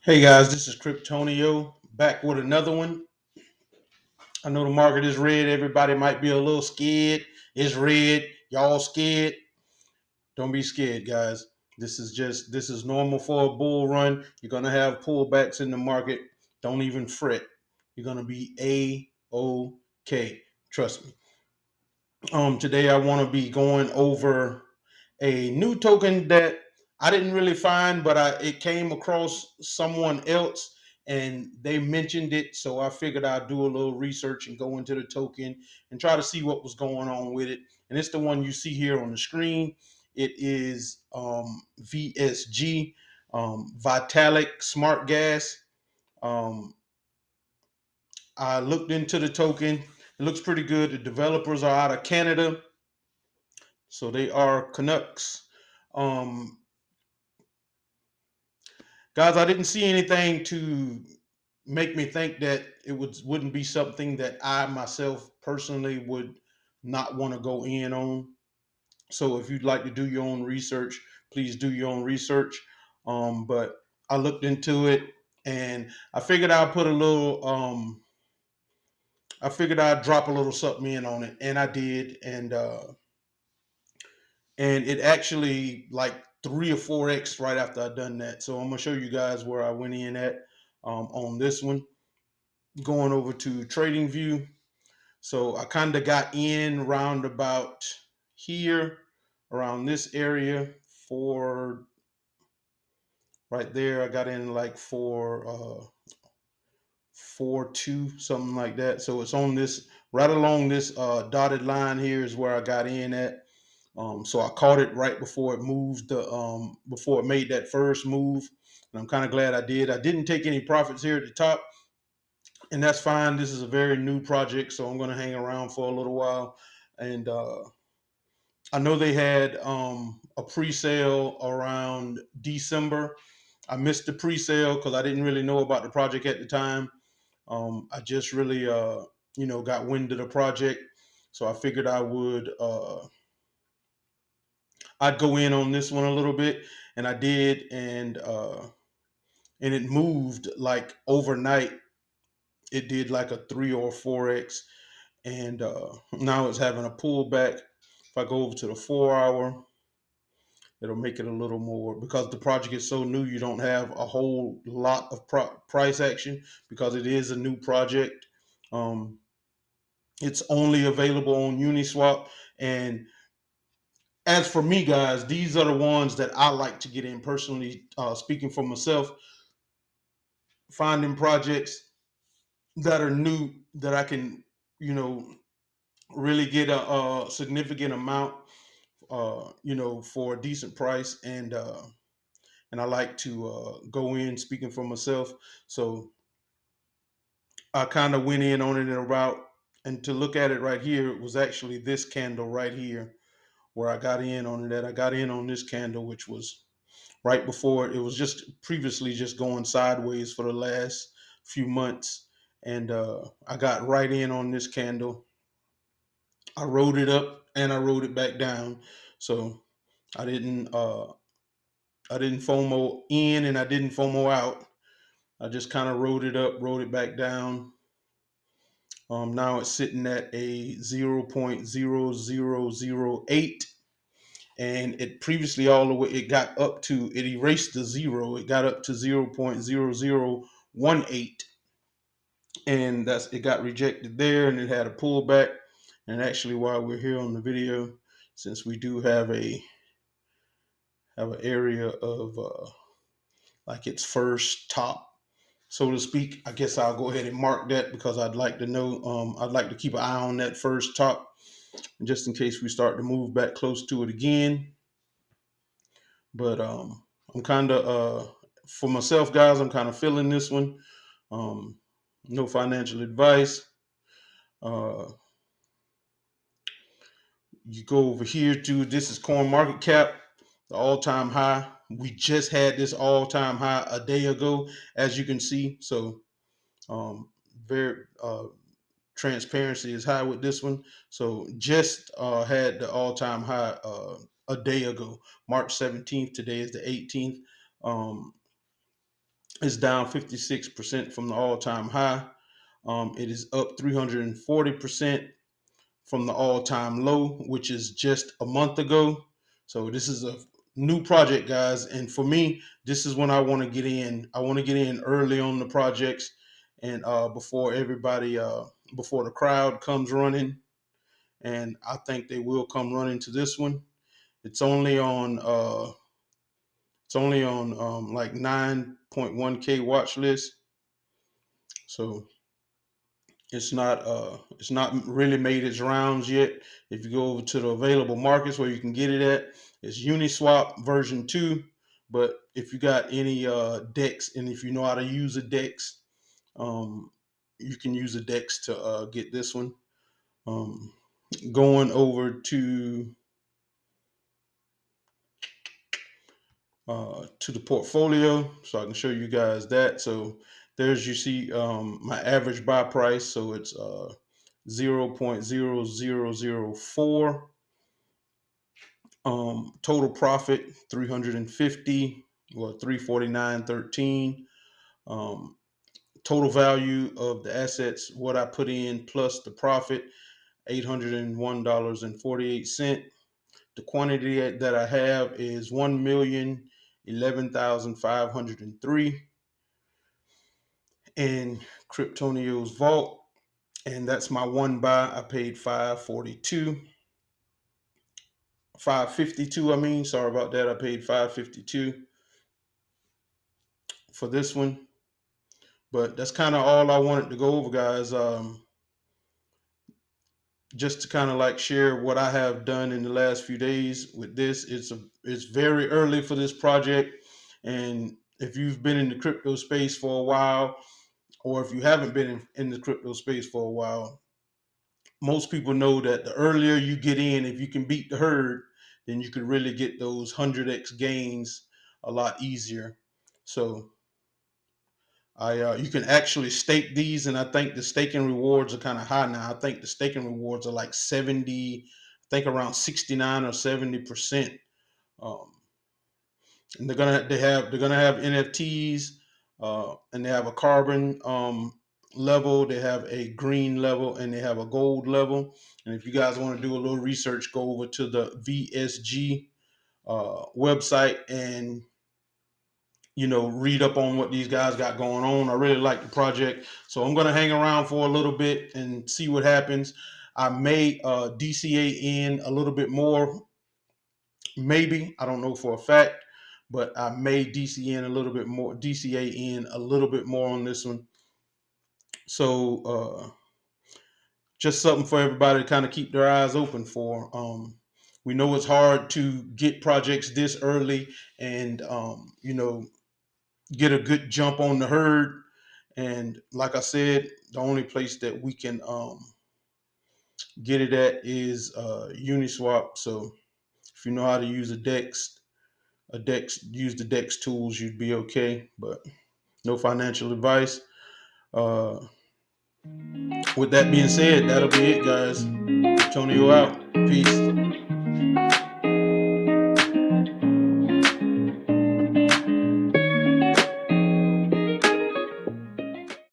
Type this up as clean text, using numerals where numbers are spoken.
Hey guys, this is Kryptonio back with another one. I know the market is red. Everybody might be a little scared. It's red. Y'all scared? Don't be scared, guys. This is normal for a bull run. You're gonna have pullbacks in the market. Don't even fret. You're gonna be a-okay. Trust me. Today I want to be going over a new token that I didn't really find, but it came across someone else and they mentioned it, so I figured I'd do a little research and go into the token and try to see what was going on with it. And it's the one you see here on the screen. It is VSG, Vitalik Smart Gas. Um, I looked into the token. It looks pretty good. The developers are out of Canada, so they are Canucks. Um, Guys, I didn't see anything to make me think that wouldn't be something that I myself personally would not want to go in on. So if you'd like to do your own research, please do your own research. But I looked into it and I figured I'd put a little. I figured I'd drop a little something in on it, and I did. And it actually like 3 or 4x right after I done that. So I'm gonna show you guys where I went in at on this one. Going over to Trading View. So I kind of got in round about here, around this area for right there. I got in like for 4-2, something like that. So it's on this right along this dotted line here is where I got in at. So I caught it right before it moved, before it made that first move, and I'm kind of glad I did. I didn't take any profits here at the top, and that's fine. This is a very new project, so I'm going to hang around for a little while. And I know they had a pre-sale around December. I missed the pre-sale because I didn't really know about the project at the time. I just really, got wind of the project, so I figured I'd go in on this one a little bit, and I did, and it moved like overnight. It did like a 3 or 4x, and now it's having a pullback. If I go over to the 4 hour, it'll make it a little more because the project is so new. You don't have a whole lot of price action because it is a new project. Um, it's only available on Uniswap, and as for me, guys, these are the ones that I like to get in personally. Speaking for myself, finding projects that are new that I can, you know, really get a significant amount, for a decent price, and I like to go in. Speaking for myself, so I kind of went in on it in about, and to look at it right here, it was actually this candle right here where I got in on it. I got in on this candle, which was right before it was just previously just going sideways for the last few months, and I got right in on this candle. I rode it up and I rode it back down, so I didn't uh, I didn't FOMO in and I didn't FOMO out. I just kind of rode it up, rode it back down. Now it's sitting at a 0.0008, and it previously all the way it got up to, it erased the zero. It got up to 0.0018, and that's it got rejected there, and it had a pullback. And actually, while we're here on the video, since we do have an area of like its first top, so to speak. I guess I'll go ahead and mark that because I'd like to know. I'd like to keep an eye on that first top, just in case we start to move back close to it again. But I'm kind of for myself, guys. I'm kind of feeling this one. Um, no financial advice. Uh, you go over here to, this is Coin Market Cap, the all-time high. We just had this all-time high a day ago, as you can see. So very transparency is high with this one. So just had the all-time high a day ago, March 17th. Today is the 18th. Um, It's down 56% from the all-time high. It is up 340% from the all-time low, which is just a month ago. So this is a new project, guys. And for me, this is when I want to get in. I want to get in early on the projects, and before everybody, before the crowd comes running. And I think they will come running to this one. It's only on like 9.1K watch list. So it's not really made its rounds yet. If you go over to the available markets where you can get it at, it's Uniswap version 2. But if you got any DEX, and if you know how to use a DEX, um, you can use a DEX to get this one. Um, Going over to the portfolio, so I can show you guys that. So there's, you see, my average buy price. So it's 0.0004. Total profit 350, or 349.13. Um, Total value of the assets, what I put in plus the profit, $801.48. The quantity that I have is 1,011,503 in Kryptonio's vault, and that's my one buy. I paid 552. I mean, sorry about that. I paid 552 for this one. But that's kind of all I wanted to go over, guys. Just to kind of like share what I have done in the last few days with this. It's very early for this project, and if you've been in the crypto space for a while, or if you haven't been in the crypto space for a while, most people know that the earlier you get in, if you can beat the herd, then you can really get those 100x gains a lot easier. So you can actually stake these, and I think the staking rewards are kind of high now. I think the staking rewards are like 70, I think around 69 or 70%. Um, and they're gonna have NFTs, and they have a carbon level, they have a green level, and they have a gold level. And if you guys want to do a little research, go over to the VSG website and read up on what these guys got going on. I really like the project, so I'm gonna hang around for a little bit and see what happens. I may DCA in a little bit more, maybe, I don't know for a fact, but I may DCA in a little bit more on this one. So just something for everybody to kind of keep their eyes open for. We know it's hard to get projects this early, and get a good jump on the herd. And like I said, the only place that we can get it at is Uniswap. So if you know how to use use the Dex tools, you'd be okay. But no financial advice. Uh, with that being said, that'll be it, guys. Antonio out. Peace.